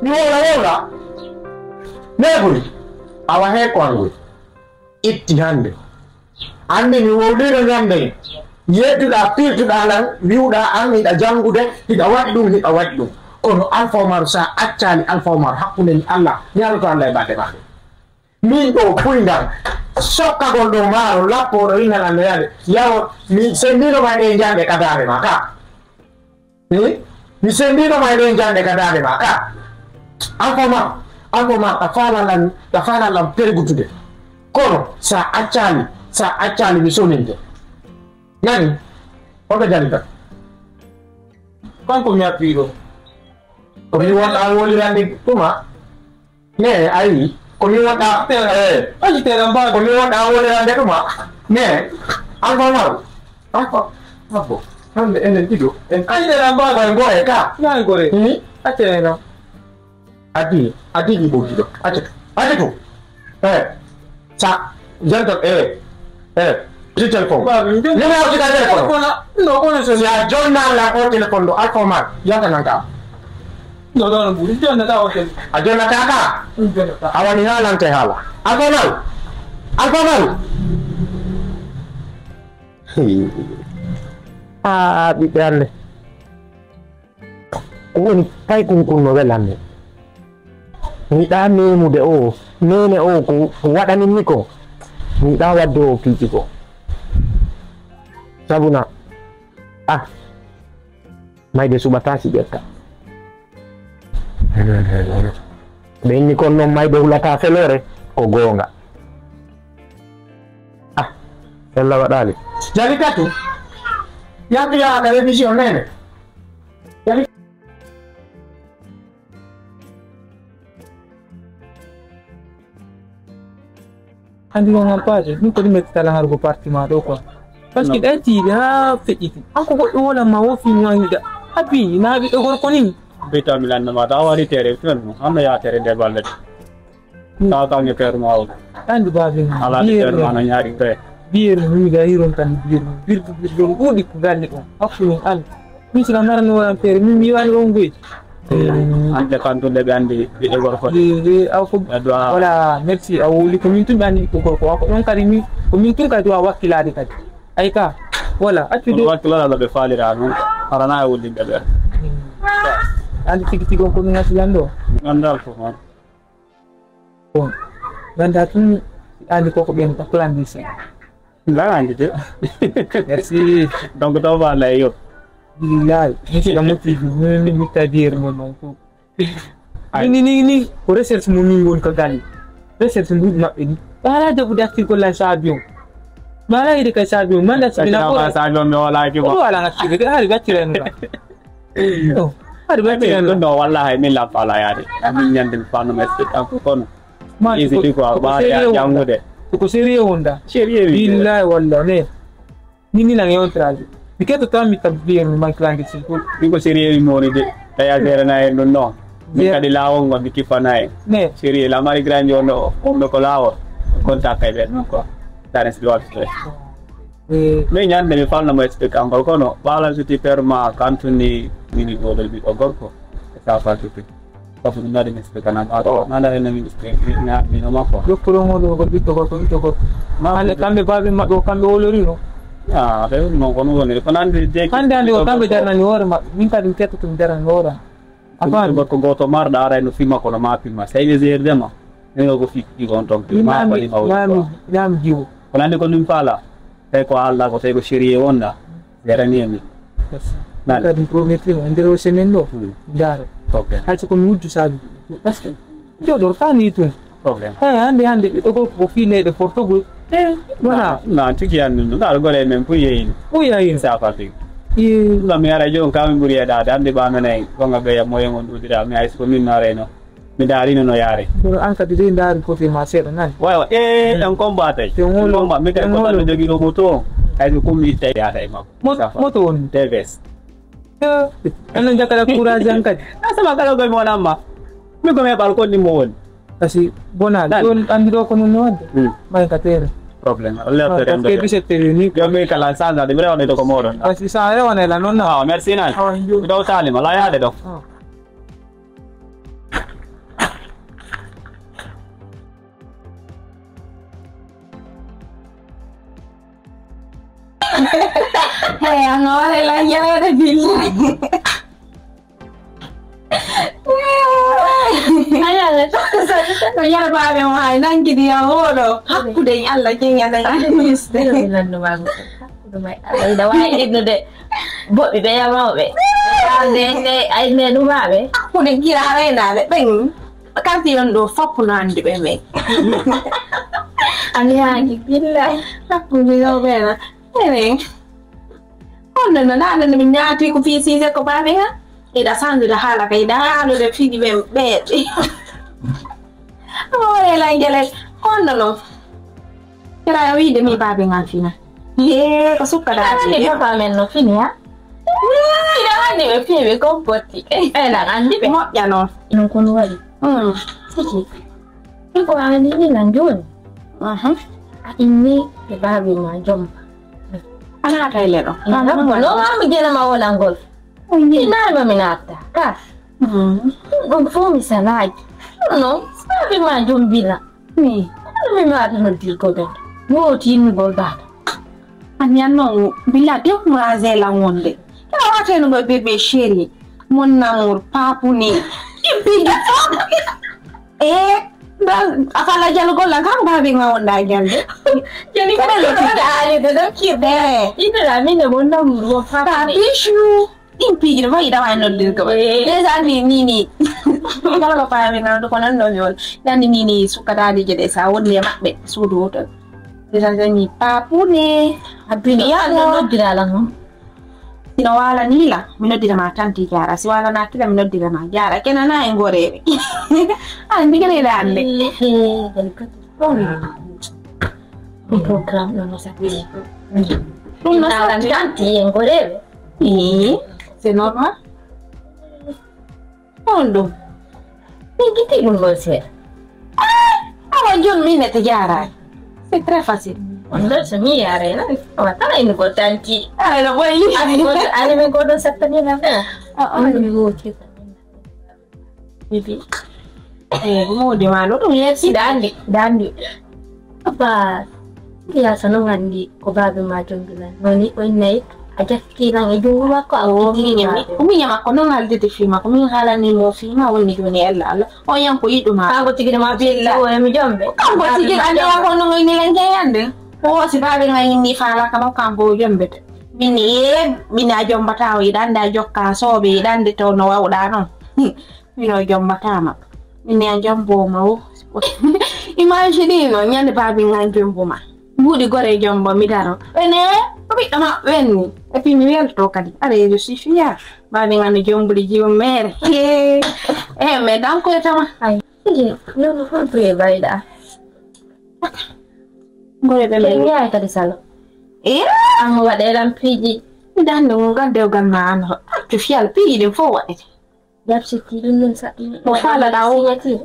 ni wola nebuli awa he kwangu itti hande ande ni wodira nyande yetuda firtuda lan wiuda ami da jangude hida waddum hida waddum ono Alpha Omar sa accali Alpha Omar hakkunde ni Allah nyaalo to Allah e bade bade min do puindan sokka gondo maro lappo ina la yale yawo mi sendino mai jande kadare maka mi sendino mai jande kadare maka Alpha Omar tafala lan pergutude kono sa accali mi soninde nani oga jalita kanko mi apiro ko mi wonda wolirande tuma ne ayi ko mi wonda ayi teramba ko mi wonda wolirande tuma ne Alpha hande enen dido en ayi teramba ko ngoe ka nani gore ni atena adi di bogido ate to sa janto di telepon ni mo di telepon no kono so ya jonna la ko telepon do Alpha Omar ya kananga no buri jonna ta hotel a jonna ta ka awani halan te hala Alpha Omar bi berne woni tay kun no welande mi da memude o nene o ko wadani ni ko mi da waddo kiti ko sabuna mayde subatasi betta benni kon non mayde hulata felore ko gonga ella wadali jali katu yaki ya television nene jali andi ko ngampaje ni ko dimeti tala hargo parti ma do ko parce que dati da fiti anko ko wala ma wo fi nyanga abi na bi ko ko ni beta milan na ma da wari tere fen anna ya tere der balle ta ta nge per ma andi ba bi ala tere ma nyari be bir mi ga hiron tan bir don udi ko ganni ko afu an mi sila naran wala tere mi wani on gui ande kanto le bandi be gor ko wala merci awuli ko min tumani ko on kadi mi ko min tun kadi wa wakilade kadi ay ka wala atude wakilala la be falira non arana awuli be andi tigi ko ngati lando ngandal ko man bon ganda tun andi ko ben ta plan disi la andi de merci donc to va la yo Bilal, ini sudah mesti minta dir memang tu. Ini, research mungkin kali. Research mungkin nak ini. Bahala ada budak sih kalau sabiung. Bahala ini kalau sabiung, mana sebenarnya? Kalau sabiung no lagi. Oh, alang asli. Hari baciran. Oh, hari baciran. Itu no wallahi mila pala yari. Kami nyandil panu mesti aku kon. Isi tu kau abah yang muda. Tuku serius onda. Serius. Bilal wallahi. Ini lang yang terakhir. Because mi tabir mi mangklang kecil tu, mi ko serius mo ni de, kaya sera na yun no, mi kadilawong mo bikipa na yun, serius, lamari grand yun no, ko lawo, kontak kay bet mo ko, taris luar stress. Mi nyan mi fal na mo expect ang ko no, balan su ti perma kantuni mini model bi ogor ko, sa fa tu pi, tapos na din expect na ato, na rin na mi expect na mi no mako. Yo puro mo do ko, mahal kami ba ma do kami olori no. Ah, pero no conozco ni con andi o cambio darna ni ora ma minta din teto tum darna ora apa ko goto mar da ara no fima ko na mapi ma sai zer dema ne go fi ko on ma pa ni ma yam jiwo ko andi ko nim pala e ko alla ko sai ko shiri onda era ni mi na ka din prometri andero senendo dare okay ha ko muju sabi basta io dortani tu problem andi ko fine de portogo mana na tikian nu da gore men puyein sa fati la mi ara jo kami buri ada ande ba menai ko ngabe ya moyo ngondu dira mi ais ko min nareno mi dari no yare do anka di ndar ko fi maser nan wa en combate te ngolo ma mi ka ko da jogi no moto ay ko mi te ya dai ma moto on deves anan jakala kurajan kad asa makalo go mo nama mi ko me balkon ni mo kasi bona don andiro ko no mai katera problem. Perché vi siete riuniti? Io mi calanzando, di breve ho detto come ora. Si sa, io non la nonna. No, merci, no. Do salima, la ya de do. Hey, ang wala lang yan na bilang. Ayan, so yan ba yung mga nanggidi ako, no? Ako din, Allah, yung yan ang alis. Bilang naman. Ay, dawai ito de. Bo, bibaya mo, be. Ay, numa, be. Ako din, kiraray na, be. Kasi yun do, fapunan, di ba, me? Ano yan, gila. Ako din, be, na. Anyway. Ano na, namin natin ko pisisa ko ba, be, ha? Ida sandu da hala kay da do de fidi be wala lang jale kono no kira wi de mi babe ngafina ye ko suka da ni papa men no fini ya ida ni be fi be ko poti la andi be mo ya no non kono wali siki ko ani ni lanjon ini be babe ma jom ana tay le no no ma gena ma wala ngol Hindi na maminata ka. Kung misalay. No, sabi man yung bila. Ano may matinagil ko din? Mo tinugol ba? Anyan no, bila di ko razela ngonde. Kaya wate no bebe sheri. Mon namur papu ni. Ibigi. Akala jalo ko lang kang babi ngawanda gande. Jadi kan lo tidak ada dalam kita. Itu kami namun namur papu ni. Tapi impigir ba ida wa no dir ko desa ni kala pa mi ngado ko nan no yon dan ni suka di jede sa won le mabbe sudu to desa ni papu ne abini ya no diralang sino wala ni la mi no dira ma tanti gara si wala na tira mi no dira ma gara kena na en gore mi gele dande program no sa qui non sa tanti en gore c'est normal. Ondo. Ni un bolse. John minute chiara. C'est très facile. Ondo se mi are, no? Ma tala in importanti. Lo vuoi? Ale me godo sapani na fa. Mi vuoi. Bibi. Mo di malo tu ya si dandi. Apa? Dia senang ngandi ko babe ma jongla. Noni ko nei. Aja kilang idu ko ako uminya ako nung halde te fima ko hala ni mo fima woni do ni ella o yang ko idu ma ako tigina ma billa o mi jombe ko tigina ande ako nung ni lang jayande o si babe ngai ni fala kama kambo jombe mini ajomba tawi danda jokka sobe dande to no wawda non mino jomba tama mini ajombo ma imagine no nyande babe ngai jombo ma Budi gore jombo mi daro. Tapi ama wen. Tapi mi wel to kadi. Are je suis fier. Ba mi ngani jombo di jiwo mere. Me dan ko tama. Ai. No fa pre baida. Gore be me. Ya tadi salo. Ang wade ran piji. Mi dan no gande ganna no. Tu fial piji de fo wade. Yap siti dun sa. Mo fala dawo yati.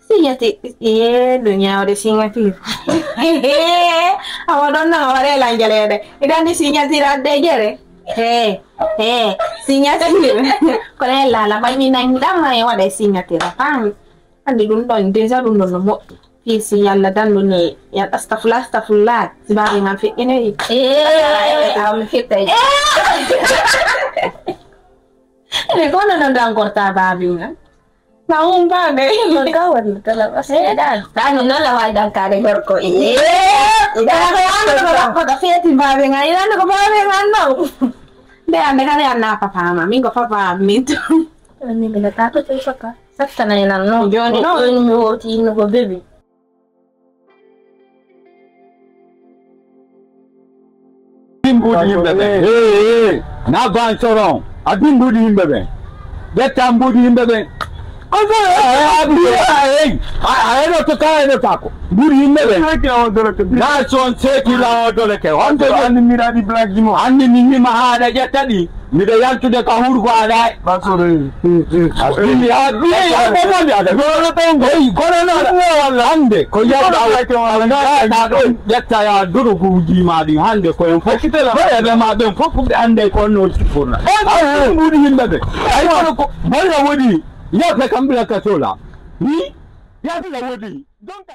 Siyati dunia ode singati. Awadonna wale langelede. Idani singati rade gere. Singati. Kole la bani nang dama ya wade singati ra. Andi dun don desa dun don mo. Pisi yalla dan dun ya astaghfirullah. Sibari ma fi ene. Am fitai. Ini kono nang korta babinga. Naung ba deh magkawan talaga dan no la wai dan kare berko ini ko da fiati babe ngai dan ko babe ngano de ande kare anna papa mami ko papa minto ni bila tato tu saka sakta na ina no Joni no mi woti no go baby Timbudi himbe na ban soron adimbudi himbe detta mbudi himbe I don't care about Buri never. That's on take you out of the care. On the Miradi Black Jimo, and the Nimahada Yatadi, with the young to the Kahurwa. That's all. Ya, I come back at all. Ya, don't